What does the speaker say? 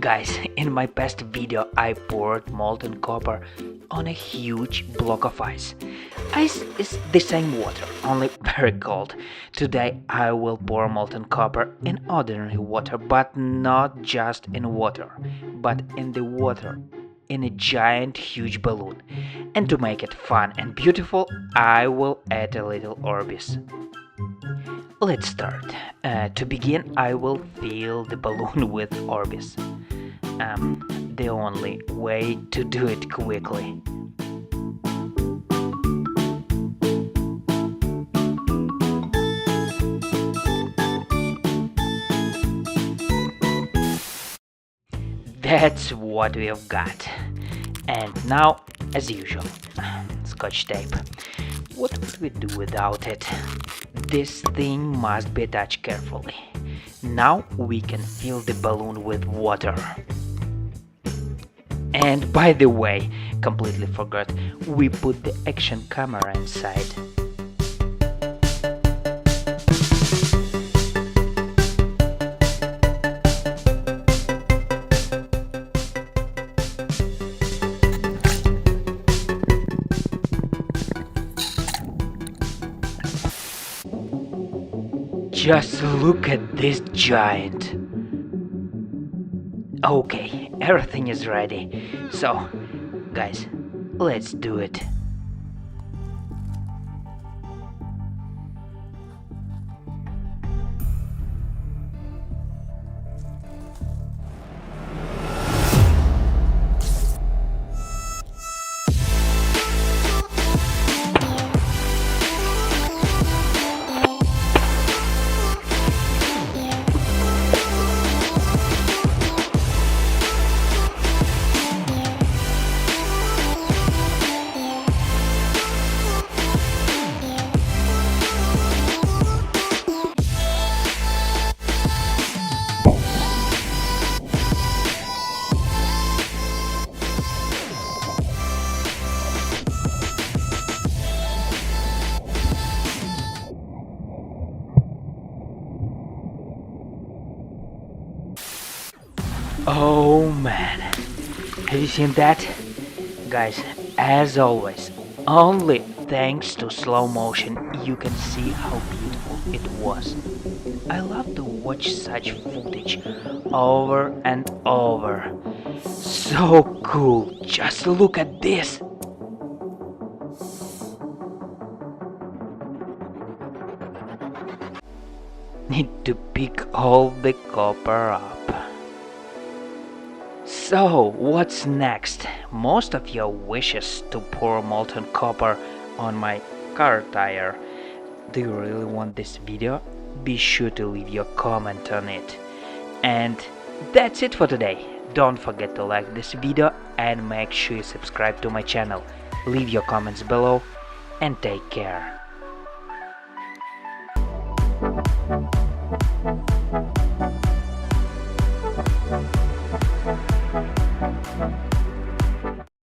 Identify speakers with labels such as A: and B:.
A: Guys, in my past video I poured molten copper on a huge block of ice. Ice is the same water, only very cold. Today I will pour molten copper in ordinary water, but not just in water, but in the water in a giant huge balloon. And to make it fun and beautiful, I will add a little orbeez. Let's start. To begin, I will fill the balloon with orbeez. The only way to do it quickly. That's what we've got. And now, as usual, scotch tape. What would we do without it? This thing must be attached carefully. Now we can fill the balloon with water. And by the way, completely forgot, we put the action camera inside. Just look at this giant. Okay, everything is ready. So, guys, let's do it. Oh man, have you seen that? Guys, as always, only thanks to slow motion you can see how beautiful it was. I love to watch such footage over and over. So cool, just look at this! Need to pick all the copper up. So, what's next? Most of your wishes to pour molten copper on my car tire. Do you really want this video? Be sure to leave your comment on it. And that's it for today. Don't forget to like this video and make sure you subscribe to my channel. Leave your comments below and take care.